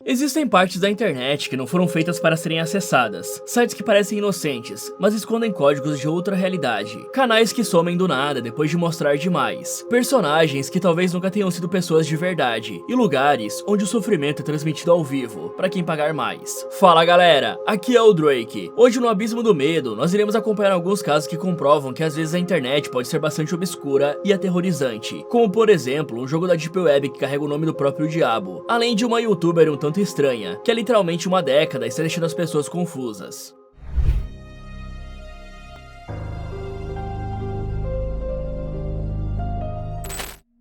Existem partes da internet que não foram feitas para serem acessadas, sites que parecem inocentes, mas escondem códigos de outra realidade, canais que somem do nada depois de mostrar demais, personagens que talvez nunca tenham sido pessoas de verdade, e lugares onde o sofrimento é transmitido ao vivo, para quem pagar mais. Fala galera, aqui é o Drake. Hoje no Abismo do Medo, nós iremos acompanhar alguns casos que comprovam que às vezes a internet pode ser bastante obscura e aterrorizante, como por exemplo, um jogo da Deep Web que carrega o nome do próprio diabo, além de uma youtuber um tanto estranha, que há literalmente uma década está deixando as pessoas confusas.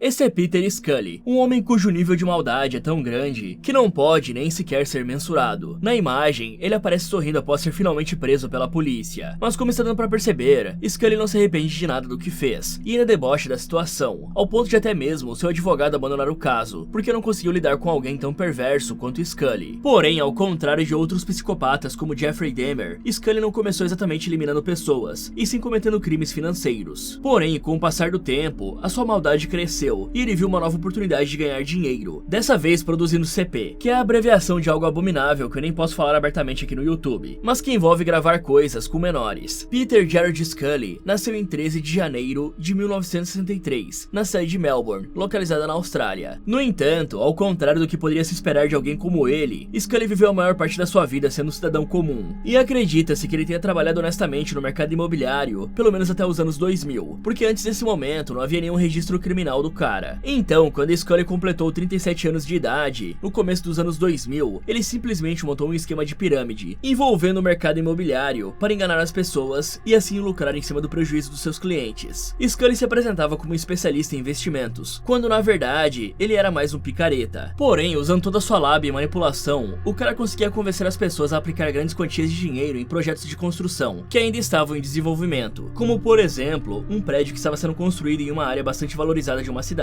Esse é Peter Scully, um homem cujo nível de maldade é tão grande que não pode nem sequer ser mensurado. Na imagem, ele aparece sorrindo após ser finalmente preso pela polícia. Mas como está dando pra perceber, Scully não se arrepende de nada do que fez, e ainda debocha da situação, ao ponto de até mesmo seu advogado abandonar o caso, porque não conseguiu lidar com alguém tão perverso quanto Scully. Porém, ao contrário de outros psicopatas como Jeffrey Dahmer, Scully não começou exatamente eliminando pessoas, e sim cometendo crimes financeiros. Porém, com o passar do tempo, a sua maldade cresceu, e ele viu uma nova oportunidade de ganhar dinheiro, dessa vez produzindo CP, que é a abreviação de algo abominável que eu nem posso falar abertamente aqui no YouTube, mas que envolve gravar coisas com menores. Peter Gerard Scully nasceu em 13 de janeiro de 1963, na cidade de Melbourne, localizada na Austrália. No entanto, ao contrário do que poderia se esperar de alguém como ele, Scully viveu a maior parte da sua vida sendo um cidadão comum, e acredita-se que ele tenha trabalhado honestamente no mercado imobiliário, pelo menos até os anos 2000, porque antes desse momento não havia nenhum registro criminal do cara. Então, quando Scully completou 37 anos de idade, no começo dos anos 2000, ele simplesmente montou um esquema de pirâmide, envolvendo o mercado imobiliário para enganar as pessoas e assim lucrar em cima do prejuízo dos seus clientes. Scully se apresentava como um especialista em investimentos, quando na verdade, ele era mais um picareta. Porém, usando toda a sua lábia e manipulação, o cara conseguia convencer as pessoas a aplicar grandes quantias de dinheiro em projetos de construção, que ainda estavam em desenvolvimento, como por exemplo, um prédio que estava sendo construído em uma área bastante valorizada de uma cidade.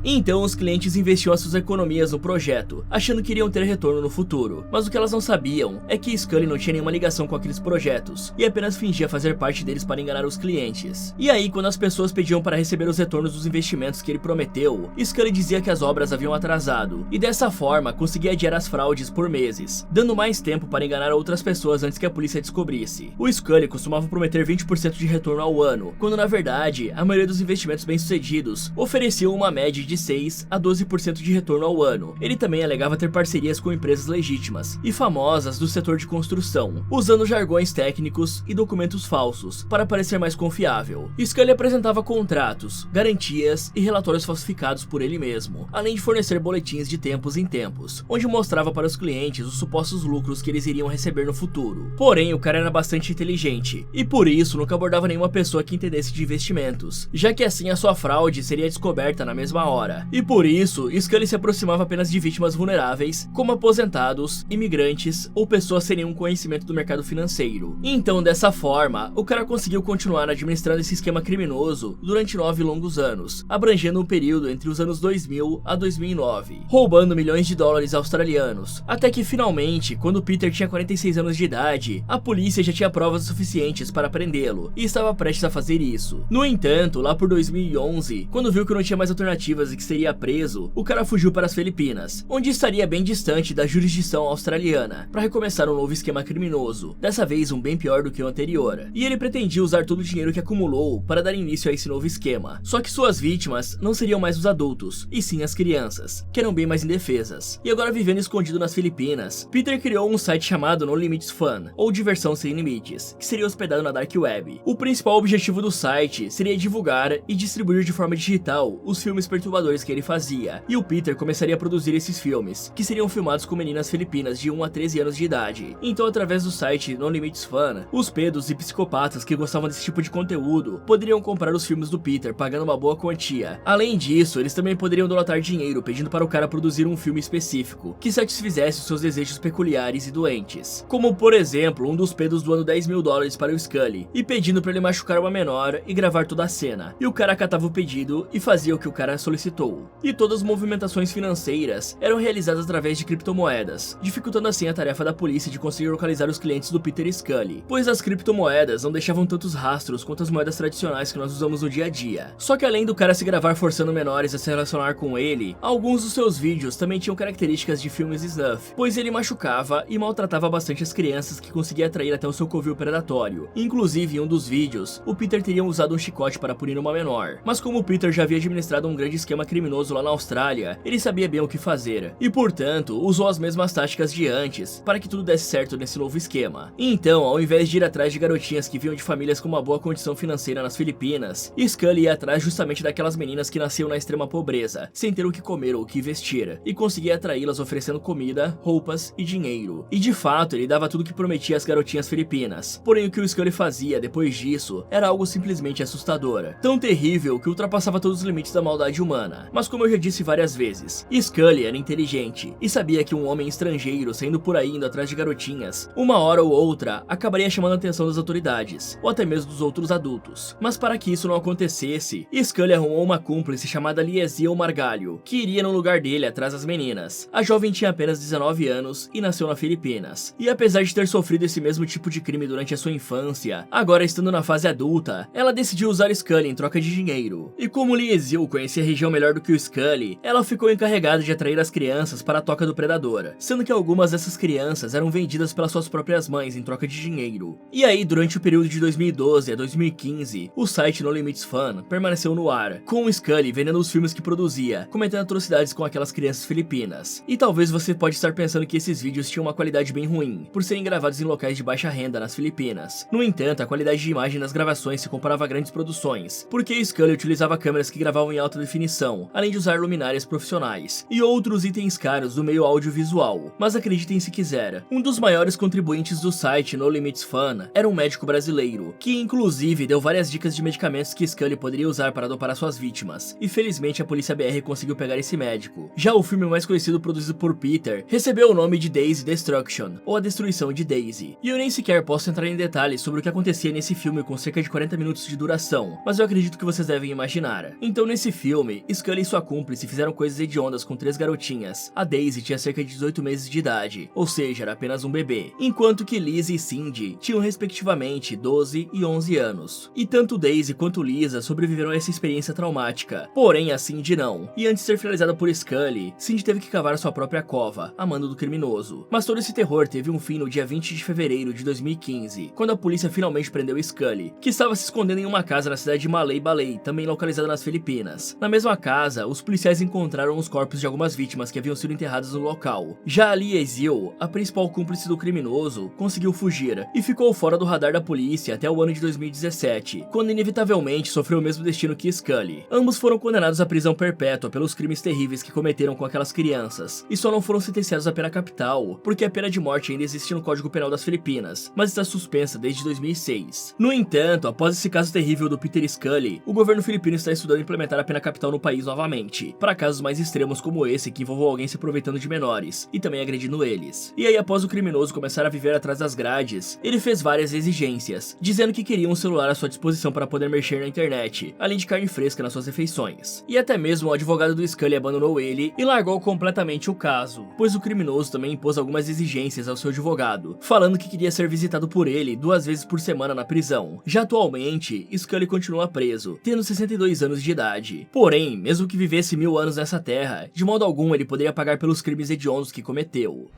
Então os clientes investiam as suas economias no projeto, achando que iriam ter retorno no futuro, mas o que elas não sabiam é que Scully não tinha nenhuma ligação com aqueles projetos, e apenas fingia fazer parte deles para enganar os clientes. E aí quando as pessoas pediam para receber os retornos dos investimentos que ele prometeu, Scully dizia que as obras haviam atrasado, e dessa forma conseguia adiar as fraudes por meses, dando mais tempo para enganar outras pessoas antes que a polícia descobrisse. O Scully costumava prometer 20% de retorno ao ano, quando na verdade a maioria dos investimentos bem-sucedidos ofereciam uma média de 6 a 12% de retorno ao ano. Ele também alegava ter parcerias com empresas legítimas e famosas do setor de construção, usando jargões técnicos e documentos falsos para parecer mais confiável. Scully apresentava contratos, garantias e relatórios falsificados por ele mesmo, além de fornecer boletins de tempos em tempos, onde mostrava para os clientes os supostos lucros que eles iriam receber no futuro. Porém, o cara era bastante inteligente, e por isso nunca abordava nenhuma pessoa que entendesse de investimentos, já que assim a sua fraude seria descoberta na mesma hora. E por isso, Scully se aproximava apenas de vítimas vulneráveis, como aposentados, imigrantes ou pessoas sem nenhum conhecimento do mercado financeiro. Então, dessa forma, o cara conseguiu continuar administrando esse esquema criminoso durante 9 longos anos, abrangendo um período entre os anos 2000 a 2009, roubando milhões de dólares australianos, até que finalmente, quando Peter tinha 46 anos de idade, a polícia já tinha provas suficientes para prendê-lo, e estava prestes a fazer isso. No entanto, lá por 2011, quando viu que não tinha mais alternativas e que seria preso, o cara fugiu para as Filipinas, onde estaria bem distante da jurisdição australiana, para recomeçar um novo esquema criminoso, dessa vez um bem pior do que o anterior. E ele pretendia usar todo o dinheiro que acumulou para dar início a esse novo esquema. Só que suas vítimas não seriam mais os adultos, e sim as crianças, que eram bem mais indefesas. E agora vivendo escondido nas Filipinas, Peter criou um site chamado No Limits Fun, ou Diversão Sem Limites, que seria hospedado na Dark Web. O principal objetivo do site seria divulgar e distribuir de forma digital os filmes perturbadores que ele fazia, e o Peter começaria a produzir esses filmes, que seriam filmados com meninas filipinas de 1 a 13 anos de idade. Então, através do site No Limits Fun, os pedos e psicopatas que gostavam desse tipo de conteúdo poderiam comprar os filmes do Peter, pagando uma boa quantia. Além disso, eles também poderiam donatar dinheiro, pedindo para o cara produzir um filme específico, que satisfizesse os seus desejos peculiares e doentes. Como, por exemplo, um dos pedos doando 10 mil dólares para o Scully, e pedindo para ele machucar uma menor e gravar toda a cena. E o cara acatava o pedido e fazia o que que o cara solicitou. E todas as movimentações financeiras eram realizadas através de criptomoedas, dificultando assim a tarefa da polícia de conseguir localizar os clientes do Peter Scully, pois as criptomoedas não deixavam tantos rastros quanto as moedas tradicionais que nós usamos no dia a dia. Só que além do cara se gravar forçando menores a se relacionar com ele, alguns dos seus vídeos também tinham características de filmes snuff, pois ele machucava e maltratava bastante as crianças que conseguia atrair até o seu covil predatório. Inclusive, em um dos vídeos, o Peter teria usado um chicote para punir uma menor, mas como o Peter já havia administrado um grande esquema criminoso lá na Austrália, ele sabia bem o que fazer, e portanto, usou as mesmas táticas de antes, para que tudo desse certo nesse novo esquema. Então, ao invés de ir atrás de garotinhas que vinham de famílias com uma boa condição financeira nas Filipinas, Scully ia atrás justamente daquelas meninas que nasciam na extrema pobreza, sem ter o que comer ou o que vestir, e conseguia atraí-las oferecendo comida, roupas e dinheiro. E de fato, ele dava tudo que prometia às garotinhas filipinas. Porém, o que o Scully fazia depois disso era algo simplesmente assustador, tão terrível que ultrapassava todos os limites da maldade humana. Mas como eu já disse várias vezes, Scully era inteligente e sabia que um homem estrangeiro saindo por aí indo atrás de garotinhas, uma hora ou outra acabaria chamando a atenção das autoridades, ou até mesmo dos outros adultos. Mas para que isso não acontecesse, Scully arrumou uma cúmplice chamada Liesil Margalho, que iria no lugar dele atrás das meninas. A jovem tinha apenas 19 anos e nasceu nas Filipinas. E apesar de ter sofrido esse mesmo tipo de crime durante a sua infância, agora estando na fase adulta, ela decidiu usar Scully em troca de dinheiro. E como Liesil conhecia a região melhor do que o Scully, ela ficou encarregada de atrair as crianças para a toca do predador, sendo que algumas dessas crianças eram vendidas pelas suas próprias mães em troca de dinheiro. E aí, durante o período de 2012 a 2015, o site No Limits Fan permaneceu no ar, com o Scully vendendo os filmes que produzia, cometendo atrocidades com aquelas crianças filipinas. E talvez você pode estar pensando que esses vídeos tinham uma qualidade bem ruim, por serem gravados em locais de baixa renda nas Filipinas. No entanto, a qualidade de imagem das gravações se comparava a grandes produções, porque Scully utilizava câmeras que gravavam em alta definição, além de usar luminárias profissionais, e outros itens caros do meio audiovisual. Mas acreditem se quiser, um dos maiores contribuintes do site No Limits Fan era um médico brasileiro, que inclusive deu várias dicas de medicamentos que Scully poderia usar para dopar as suas vítimas, e felizmente a polícia BR conseguiu pegar esse médico. Já o filme mais conhecido produzido por Peter recebeu o nome de Daisy Destruction, ou A Destruição de Daisy, e eu nem sequer posso entrar em detalhes sobre o que acontecia nesse filme com cerca de 40 minutos de duração, mas eu acredito que vocês devem imaginar. Então nesse filme, Scully e sua cúmplice fizeram coisas hediondas com 3 garotinhas. A Daisy tinha cerca de 18 meses de idade, ou seja, era apenas um bebê, enquanto que Lisa e Cindy tinham respectivamente 12 e 11 anos. E tanto Daisy quanto Lisa sobreviveram a essa experiência traumática, porém a Cindy não, e antes de ser finalizada por Scully, Cindy teve que cavar sua própria cova, a mando do criminoso. Mas todo esse terror teve um fim no dia 20 de fevereiro de 2015, quando a polícia finalmente prendeu Scully, que estava se escondendo em uma casa na cidade de Malay Balay, também localizada nas Filipinas. Na mesma casa, os policiais encontraram os corpos de algumas vítimas que haviam sido enterradas no local. Já a Liesil, a principal cúmplice do criminoso, conseguiu fugir e ficou fora do radar da polícia até o ano de 2017, quando inevitavelmente sofreu o mesmo destino que Scully. Ambos foram condenados à prisão perpétua pelos crimes terríveis que cometeram com aquelas crianças, e só não foram sentenciados à pena capital, porque a pena de morte ainda existe no Código Penal das Filipinas, mas está suspensa desde 2006. No entanto, após esse caso terrível do Peter Scully, o governo filipino está estudando implementar a pena capital no país novamente, para casos mais extremos como esse que envolvam alguém se aproveitando de menores, e também agredindo eles. E aí, após o criminoso começar a viver atrás das grades, ele fez várias exigências, dizendo que queria um celular à sua disposição para poder mexer na internet, além de carne fresca nas suas refeições. E até mesmo o advogado do Scully abandonou ele e largou completamente o caso, pois o criminoso também impôs algumas exigências ao seu advogado, falando que queria ser visitado por ele 2 vezes por semana na prisão. Já atualmente, Scully continua preso, tendo 62 anos de idade. Porém, mesmo que vivesse 1000 anos nessa terra, de modo algum ele poderia pagar pelos crimes hediondos que cometeu.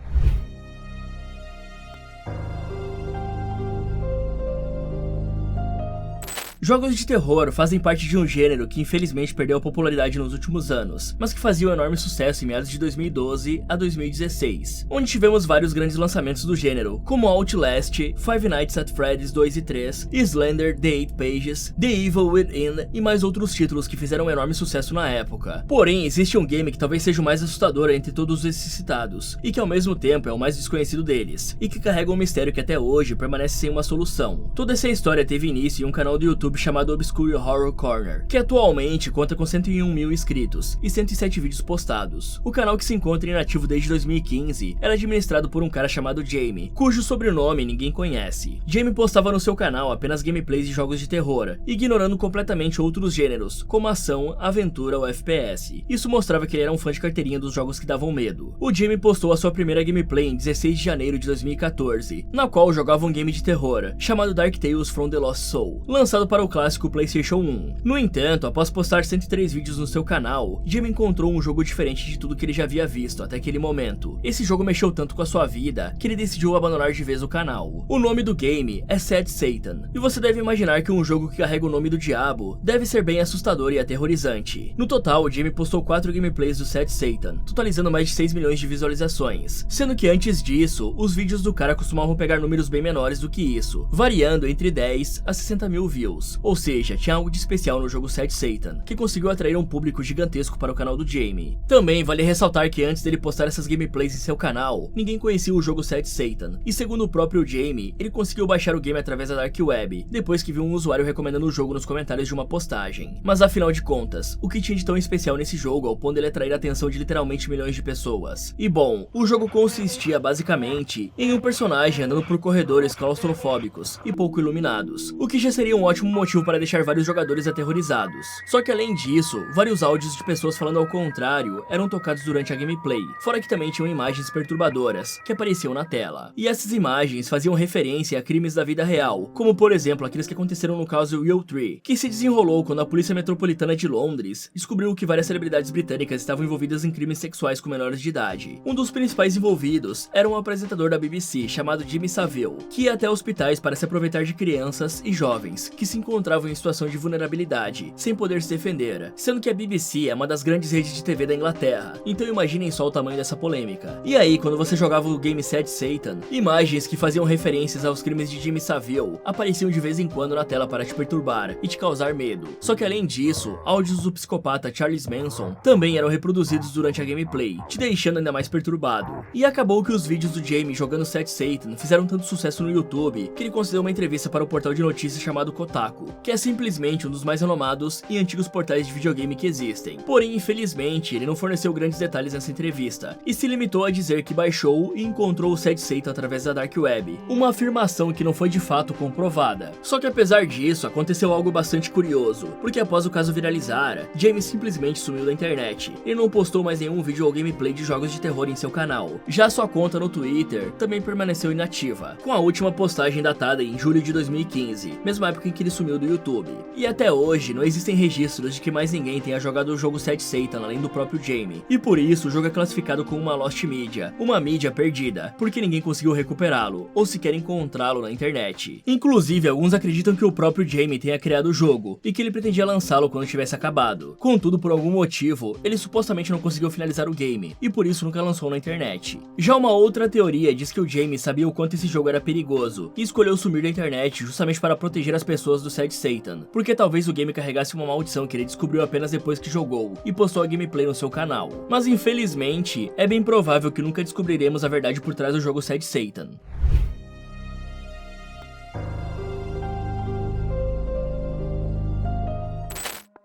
Jogos de terror fazem parte de um gênero que infelizmente perdeu a popularidade nos últimos anos, mas que fazia um enorme sucesso em meados de 2012 a 2016, onde tivemos vários grandes lançamentos do gênero, como Outlast, Five Nights at Freddy's 2 e 3, Slender, The Eight Pages, The Evil Within e mais outros títulos que fizeram um enorme sucesso na época. Porém, existe um game que talvez seja o mais assustador entre todos esses citados, e que ao mesmo tempo é o mais desconhecido deles, e que carrega um mistério que até hoje permanece sem uma solução. Toda essa história teve início em um canal do YouTube chamado Obscure Horror Corner, que atualmente conta com 101 mil inscritos e 107 vídeos postados. O canal, que se encontra inativo desde 2015, era administrado por um cara chamado Jamie, cujo sobrenome ninguém conhece. Jamie postava no seu canal apenas gameplays de jogos de terror, ignorando completamente outros gêneros, como ação, aventura ou FPS. Isso mostrava que ele era um fã de carteirinha dos jogos que davam medo. O Jamie postou a sua primeira gameplay em 16 de janeiro de 2014, na qual jogava um game de terror, chamado Dark Tales from the Lost Soul, lançado para o clássico PlayStation 1. No entanto, após postar 103 vídeos no seu canal, Jamie encontrou um jogo diferente de tudo que ele já havia visto até aquele momento. Esse jogo mexeu tanto com a sua vida, que ele decidiu abandonar de vez o canal. O nome do game é Sad Satan, e você deve imaginar que um jogo que carrega o nome do diabo deve ser bem assustador e aterrorizante. No total, o Jamie postou 4 gameplays do Sad Satan, totalizando mais de 6 milhões de visualizações, sendo que antes disso, os vídeos do cara costumavam pegar números bem menores do que isso, variando entre 10 a 60 mil views, ou seja, tinha algo de especial no jogo Sad Satan, que conseguiu atrair um público gigantesco para o canal do Jamie. Também vale ressaltar que antes dele postar essas gameplays em seu canal, ninguém conhecia o jogo Sad Satan, e segundo o próprio Jamie, ele conseguiu baixar o game através da Dark Web, depois que viu um usuário recomendando o jogo nos comentários de uma postagem. Mas afinal de contas, o que tinha de tão especial nesse jogo ao ponto dele atrair a atenção de literalmente milhões de pessoas? E bom, o jogo consistia basicamente em um personagem andando por corredores claustrofóbicos e pouco iluminados, o que já seria um ótimo motivo para deixar vários jogadores aterrorizados. Só que além disso, vários áudios de pessoas falando ao contrário eram tocados durante a gameplay, fora que também tinham imagens perturbadoras que apareciam na tela. E essas imagens faziam referência a crimes da vida real, como por exemplo aqueles que aconteceram no caso Real Tree, que se desenrolou quando a Polícia Metropolitana de Londres descobriu que várias celebridades britânicas estavam envolvidas em crimes sexuais com menores de idade. Um dos principais envolvidos era um apresentador da BBC chamado Jimmy Savile, que ia até hospitais para se aproveitar de crianças e jovens que se encontravam em situação de vulnerabilidade, sem poder se defender, sendo que a BBC é uma das grandes redes de TV da Inglaterra, então imaginem só o tamanho dessa polêmica. E aí, quando você jogava o game Sad Satan, imagens que faziam referências aos crimes de Jimmy Savile apareciam de vez em quando na tela para te perturbar e te causar medo. Só que além disso, áudios do psicopata Charles Manson também eram reproduzidos durante a gameplay, te deixando ainda mais perturbado. E acabou que os vídeos do Jamie jogando Sad Satan fizeram tanto sucesso no YouTube que ele concedeu uma entrevista para o portal de notícias chamado Kotaku, que é simplesmente um dos mais renomados e antigos portais de videogame que existem. Porém, infelizmente, ele não forneceu grandes detalhes nessa entrevista e se limitou a dizer que baixou e encontrou o Sad Satan através da Dark Web, uma afirmação que não foi de fato comprovada. Só que apesar disso, aconteceu algo bastante curioso, porque após o caso viralizar, Jamie simplesmente sumiu da internet e não postou mais nenhum vídeo ou gameplay de jogos de terror em seu canal. Já sua conta no Twitter também permaneceu inativa, com a última postagem datada em julho de 2015, mesma época em que ele sumiu do YouTube. E até hoje não existem registros de que mais ninguém tenha jogado o jogo Sad Satan além do próprio Jamie, e por isso o jogo é classificado como uma Lost Media, uma mídia perdida, porque ninguém conseguiu recuperá-lo, ou sequer encontrá-lo na internet. Inclusive, alguns acreditam que o próprio Jamie tenha criado o jogo, e que ele pretendia lançá-lo quando tivesse acabado. Contudo, por algum motivo, ele supostamente não conseguiu finalizar o game, e por isso nunca lançou na internet. Já uma outra teoria diz que o Jamie sabia o quanto esse jogo era perigoso, e escolheu sumir da internet justamente para proteger as pessoas do Sad Satan, porque talvez o game carregasse uma maldição que ele descobriu apenas depois que jogou, e postou a gameplay no seu canal. Mas infelizmente, é bem provável que nunca descobriremos a verdade por trás do jogo Sad Satan.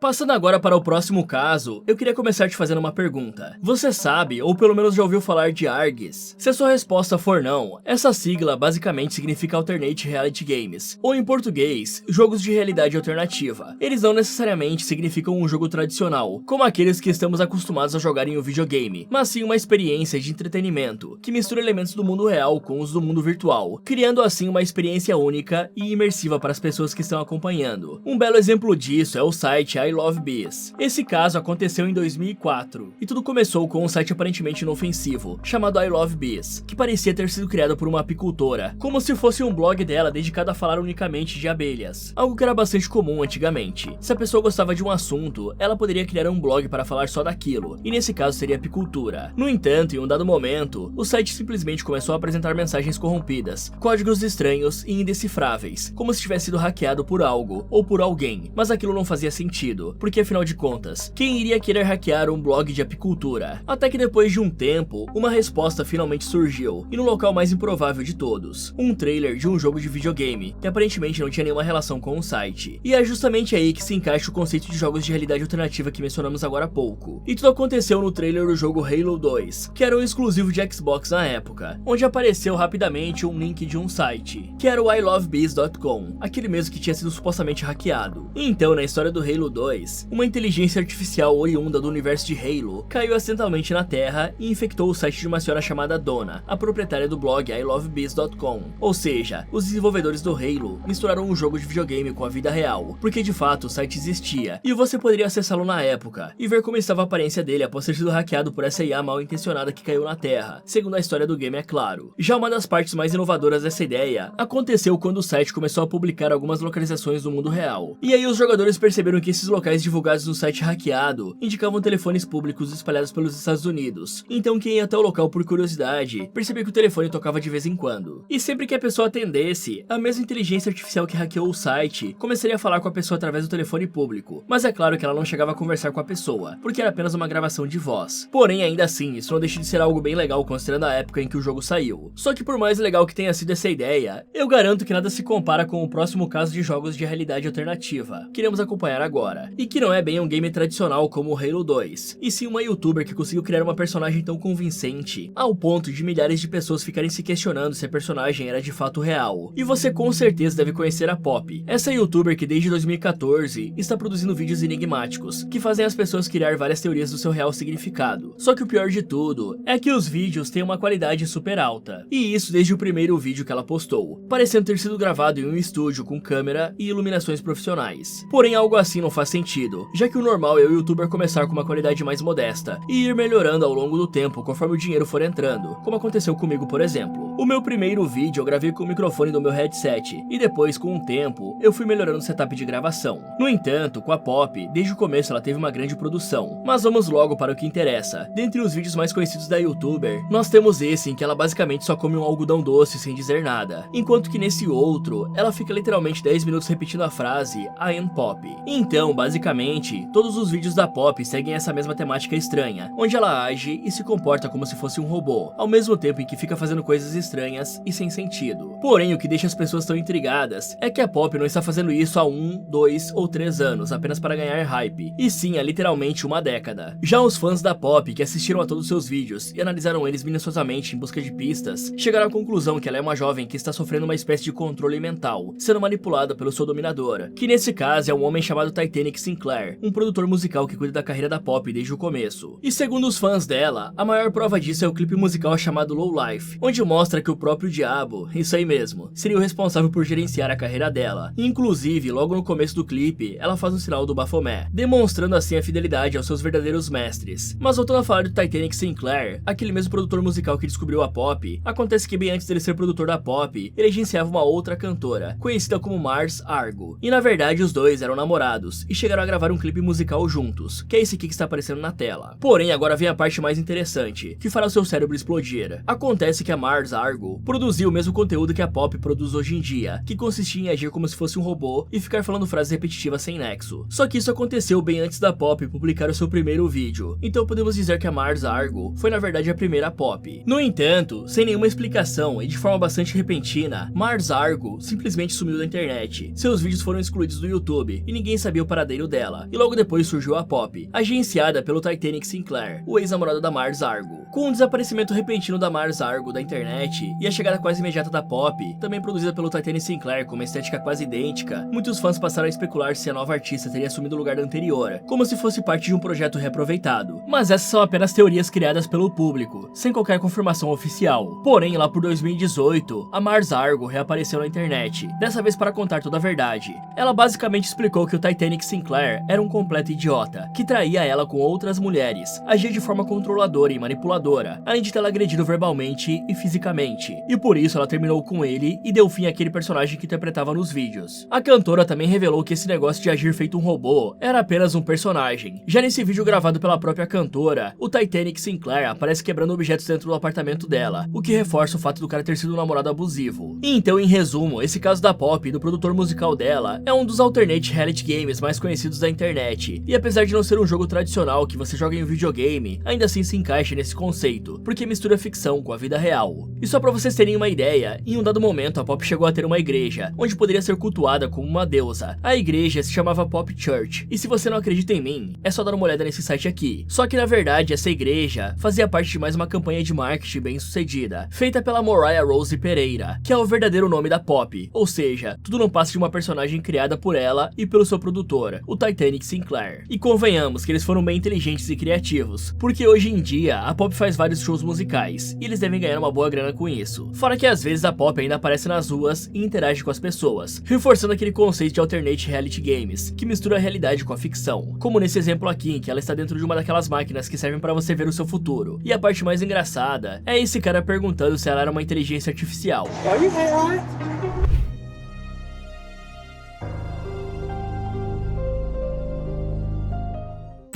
Passando agora para o próximo caso, eu queria começar te fazendo uma pergunta. Você sabe, ou pelo menos já ouviu falar de ARGS? Se a sua resposta for não, essa sigla basicamente significa Alternate Reality Games, ou em português, jogos de realidade alternativa. Eles não necessariamente significam um jogo tradicional, como aqueles que estamos acostumados a jogar em um videogame, mas sim uma experiência de entretenimento, que mistura elementos do mundo real com os do mundo virtual, criando assim uma experiência única e imersiva para as pessoas que estão acompanhando. Um belo exemplo disso é o site I Love Bees. Esse caso aconteceu em 2004, e tudo começou com um site aparentemente inofensivo, chamado I Love Bees, que parecia ter sido criado por uma apicultora, como se fosse um blog dela dedicado a falar unicamente de abelhas, algo que era bastante comum antigamente. Se a pessoa gostava de um assunto, ela poderia criar um blog para falar só daquilo, e nesse caso seria apicultura. No entanto, em um dado momento, o site simplesmente começou a apresentar mensagens corrompidas, códigos estranhos e indecifráveis, como se tivesse sido hackeado por algo ou por alguém, mas aquilo não fazia sentido. sentido, porque afinal de contas, quem iria querer hackear um blog de apicultura? Até que depois de um tempo, uma resposta finalmente surgiu, e no local mais improvável de todos, um trailer de um jogo de videogame, que aparentemente não tinha nenhuma relação com o site. E é justamente aí que se encaixa o conceito de jogos de realidade alternativa que mencionamos agora há pouco. E tudo aconteceu no trailer do jogo Halo 2, que era um exclusivo de Xbox na época, onde apareceu rapidamente um link de um site, que era o ilovebees.com, aquele mesmo que tinha sido supostamente hackeado. Então, na história do Halo 2, uma inteligência artificial oriunda do universo de Halo caiu acidentalmente na Terra e infectou o site de uma senhora chamada Donna, a proprietária do blog ilovebees.com. Ou seja, os desenvolvedores do Halo misturaram um jogo de videogame com a vida real, porque de fato o site existia, e você poderia acessá-lo na época, e ver como estava a aparência dele após ter sido hackeado por essa IA mal intencionada que caiu na Terra, segundo a história do game, é claro. Já uma das partes mais inovadoras dessa ideia aconteceu quando o site começou a publicar algumas localizações do mundo real. E aí os jogadores perceberam que esses locais divulgados no site hackeado indicavam telefones públicos espalhados pelos Estados Unidos. Então quem ia até o local por curiosidade percebeu que o telefone tocava de vez em quando. E sempre que a pessoa atendesse, a mesma inteligência artificial que hackeou o site começaria a falar com a pessoa através do telefone público. Mas é claro que ela não chegava a conversar com a pessoa, porque era apenas uma gravação de voz. Porém, ainda assim, isso não deixa de ser algo bem legal considerando a época em que o jogo saiu. Só que por mais legal que tenha sido essa ideia, eu garanto que nada se compara com o próximo caso de jogos de realidade alternativa que iremos acompanhar agora, e que não é bem um game tradicional como o Halo 2, e sim uma youtuber que conseguiu criar uma personagem tão convincente, ao ponto de milhares de pessoas ficarem se questionando se a personagem era de fato real. E você com certeza deve conhecer a Poppy, essa youtuber que desde 2014 está produzindo vídeos enigmáticos, que fazem as pessoas criar várias teorias do seu real significado. Só que o pior de tudo é que os vídeos têm uma qualidade super alta, e isso desde o primeiro vídeo que ela postou, parecendo ter sido gravado em um estúdio com câmera e iluminações profissionais. Porém, algo assim não faz sentido, já que o normal é o youtuber começar com uma qualidade mais modesta e ir melhorando ao longo do tempo conforme o dinheiro for entrando, como aconteceu comigo, por exemplo. O meu primeiro vídeo eu gravei com o microfone do meu headset, e depois, com o tempo, eu fui melhorando o setup de gravação. No entanto, com a Poppy, desde o começo ela teve uma grande produção. Mas vamos logo para o que interessa. Dentre os vídeos mais conhecidos da youtuber, nós temos esse em que ela basicamente só come um algodão doce sem dizer nada, enquanto que nesse outro, ela fica literalmente 10 minutos repetindo a frase I am Poppy. Então, basicamente, todos os vídeos da Poppy seguem essa mesma temática estranha, onde ela age e se comporta como se fosse um robô, ao mesmo tempo em que fica fazendo coisas estranhas e sem sentido. Porém, o que deixa as pessoas tão intrigadas é que a Poppy não está fazendo isso há 1, 2 ou 3 anos apenas para ganhar hype, e sim há literalmente uma década. Já os fãs da Poppy que assistiram a todos os seus vídeos e analisaram eles minuciosamente em busca de pistas, chegaram à conclusão que ela é uma jovem que está sofrendo uma espécie de controle mental, sendo manipulada pelo seu dominador, que nesse caso é um homem chamado Titanic Sinclair, um produtor musical que cuida da carreira da Poppy desde o começo. E segundo os fãs dela, a maior prova disso é o clipe musical chamado Low Life, onde mostra que o próprio diabo, isso aí mesmo, seria o responsável por gerenciar a carreira dela. E, inclusive, logo no começo do clipe, ela faz um sinal do Baphomet, demonstrando assim a fidelidade aos seus verdadeiros mestres. Mas voltando a falar do Titanic Sinclair, aquele mesmo produtor musical que descobriu a Poppy, acontece que bem antes dele ser produtor da Poppy, ele agenciava uma outra cantora, conhecida como Mars Argo. E na verdade os dois eram namorados, e chegaram a gravar um clipe musical juntos, que é esse aqui que está aparecendo na tela. Porém, agora vem a parte mais interessante, que fará o seu cérebro explodir. Acontece que a Mars Argo produziu o mesmo conteúdo que a Poppy produz hoje em dia, que consistia em agir como se fosse um robô e ficar falando frases repetitivas sem nexo. Só que isso aconteceu bem antes da Poppy publicar o seu primeiro vídeo, então podemos dizer que a Mars Argo foi na verdade a primeira Poppy. No entanto, sem nenhuma explicação e de forma bastante repentina, Mars Argo simplesmente sumiu da internet. Seus vídeos foram excluídos do YouTube e ninguém sabia o paradeiro dela. E logo depois surgiu a Poppy, agenciada pelo Titanic Sinclair, o ex-namorado da Mars Argo. Com o desaparecimento repentino da Mars Argo da internet e a chegada quase imediata da Poppy, também produzida pelo Titanic Sinclair com uma estética quase idêntica, muitos fãs passaram a especular se a nova artista teria assumido o lugar da anterior, como se fosse parte de um projeto reaproveitado. Mas essas são apenas teorias criadas pelo público, sem qualquer confirmação oficial. Porém, lá por 2018, a Mars Argo reapareceu na internet, dessa vez para contar toda a verdade. Ela basicamente explicou que o Titanic Sinclair era um completo idiota, que traía ela com outras mulheres, agia de forma controladora e manipuladora, além de tê-la agredido verbalmente e fisicamente, e por isso ela terminou com ele e deu fim àquele personagem que interpretava nos vídeos. A cantora também revelou que esse negócio de agir feito um robô era apenas um personagem. Já nesse vídeo gravado pela própria cantora, o Titanic Sinclair aparece quebrando objetos dentro do apartamento dela, o que reforça o fato do cara ter sido um namorado abusivo. E então, em resumo, esse caso da Poppy e do produtor musical dela é um dos alternate reality games mais conhecidos da internet. E apesar de não ser um jogo tradicional que você joga em um videogame, ainda assim se encaixa nesse conceito, porque mistura ficção com a vida real. E só pra vocês terem uma ideia, em um dado momento a Pop chegou a ter uma igreja, onde poderia ser cultuada como uma deusa. A igreja se chamava Pop Church, e se você não acredita em mim, é só dar uma olhada nesse site aqui. Só que na verdade essa igreja fazia parte de mais uma campanha de marketing bem sucedida, feita pela Mariah Rose Pereira, que é o verdadeiro nome da Pop, ou seja, tudo não passa de uma personagem criada por ela e pelo seu produtor, o Titanic Sinclair. E convenhamos que eles foram bem inteligentes e criativos, porque hoje em dia a Pop faz vários shows musicais, e eles devem ganhar uma boa grana com isso. Fora que às vezes a Pop ainda aparece nas ruas e interage com as pessoas, reforçando aquele conceito de alternate reality games, que mistura a realidade com a ficção, como nesse exemplo aqui em que ela está dentro de uma daquelas máquinas que servem para você ver o seu futuro. E a parte mais engraçada é esse cara perguntando se ela era uma inteligência artificial.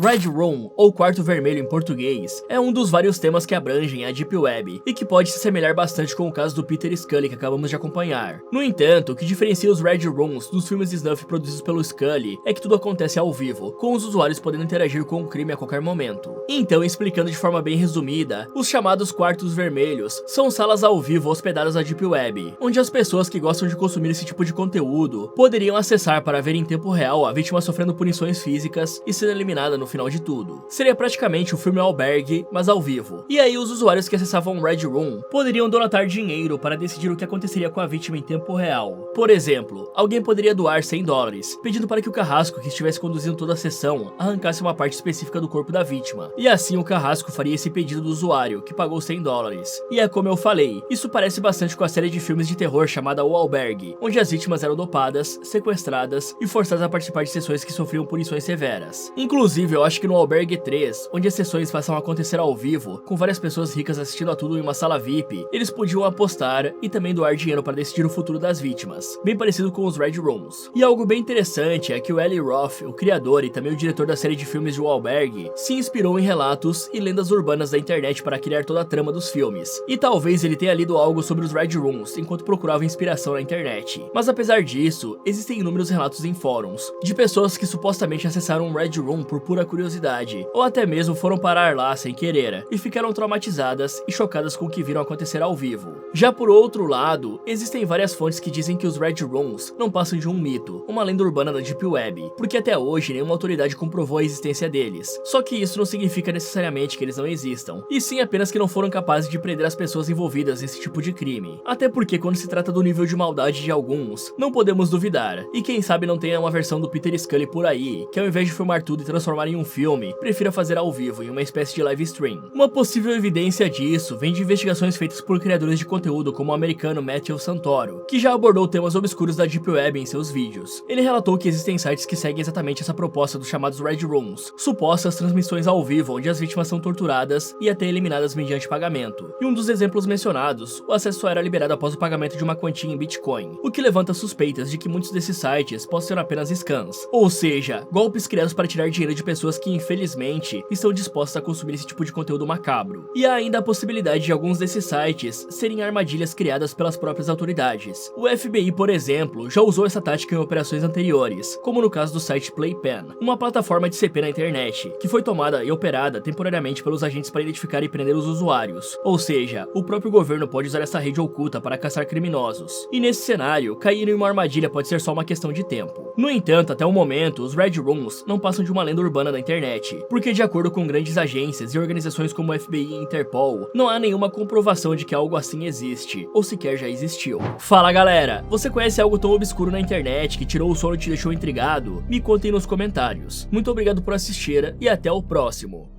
Red Room, ou Quarto Vermelho em português, é um dos vários temas que abrangem a Deep Web, e que pode se assemelhar bastante com o caso do Peter Scully que acabamos de acompanhar. No entanto, o que diferencia os Red Rooms dos filmes de snuff produzidos pelo Scully é que tudo acontece ao vivo, com os usuários podendo interagir com o crime a qualquer momento. Então, explicando de forma bem resumida, os chamados Quartos Vermelhos são salas ao vivo hospedadas na Deep Web, onde as pessoas que gostam de consumir esse tipo de conteúdo poderiam acessar para ver em tempo real a vítima sofrendo punições físicas e sendo eliminada no final de tudo. Seria praticamente o filme Albergue, mas ao vivo. E aí os usuários que acessavam o Red Room poderiam donatar dinheiro para decidir o que aconteceria com a vítima em tempo real. Por exemplo, alguém poderia doar $100, pedindo para que o carrasco que estivesse conduzindo toda a sessão arrancasse uma parte específica do corpo da vítima. E assim o carrasco faria esse pedido do usuário, que pagou $100. E é como eu falei, isso parece bastante com a série de filmes de terror chamada O Albergue, onde as vítimas eram dopadas, sequestradas e forçadas a participar de sessões que sofriam punições severas. Inclusive, eu acho que no Albergue 3, onde as sessões passam a acontecer ao vivo, com várias pessoas ricas assistindo a tudo em uma sala VIP, eles podiam apostar e também doar dinheiro para decidir o futuro das vítimas, bem parecido com os Red Rooms. E algo bem interessante é que o Eli Roth, o criador e também o diretor da série de filmes de O Albergue, se inspirou em relatos e lendas urbanas da internet para criar toda a trama dos filmes. E talvez ele tenha lido algo sobre os Red Rooms enquanto procurava inspiração na internet. Mas apesar disso, existem inúmeros relatos em fóruns, de pessoas que supostamente acessaram um Red Room por pura curiosidade, ou até mesmo foram parar lá sem querer, e ficaram traumatizadas e chocadas com o que viram acontecer ao vivo. Já por outro lado, existem várias fontes que dizem que os Red Rooms não passam de um mito, uma lenda urbana da Deep Web, porque até hoje nenhuma autoridade comprovou a existência deles. Só que isso não significa necessariamente que eles não existam, e sim apenas que não foram capazes de prender as pessoas envolvidas nesse tipo de crime. Até porque quando se trata do nível de maldade de alguns, não podemos duvidar, e quem sabe não tenha uma versão do Peter Scully por aí, que ao invés de filmar tudo e transformar em um filme, prefira fazer ao vivo em uma espécie de live stream. Uma possível evidência disso vem de investigações feitas por criadores de conteúdo como o americano Matthew Santoro, que já abordou temas obscuros da Deep Web em seus vídeos. Ele relatou que existem sites que seguem exatamente essa proposta dos chamados Red Rooms, supostas transmissões ao vivo onde as vítimas são torturadas e até eliminadas mediante pagamento. E um dos exemplos mencionados, o acesso só era liberado após o pagamento de uma quantia em Bitcoin, o que levanta suspeitas de que muitos desses sites possam ser apenas scams, ou seja, golpes criados para tirar dinheiro de pessoas que infelizmente estão dispostas a consumir esse tipo de conteúdo macabro. E há ainda a possibilidade de alguns desses sites serem armadilhas criadas pelas próprias autoridades. O FBI, por exemplo, já usou essa tática em operações anteriores, como no caso do site Playpen, uma plataforma de CP na internet, que foi tomada e operada temporariamente pelos agentes para identificar e prender os usuários. Ou seja, o próprio governo pode usar essa rede oculta para caçar criminosos. E nesse cenário, cair em uma armadilha pode ser só uma questão de tempo. No entanto, até o momento, os Red Rooms não passam de uma lenda urbana da internet, porque de acordo com grandes agências e organizações como o FBI e Interpol, não há nenhuma comprovação de que algo assim existe, ou sequer já existiu. Fala galera, você conhece algo tão obscuro na internet que tirou o sono e te deixou intrigado? Me contem nos comentários. Muito obrigado por assistir e até o próximo.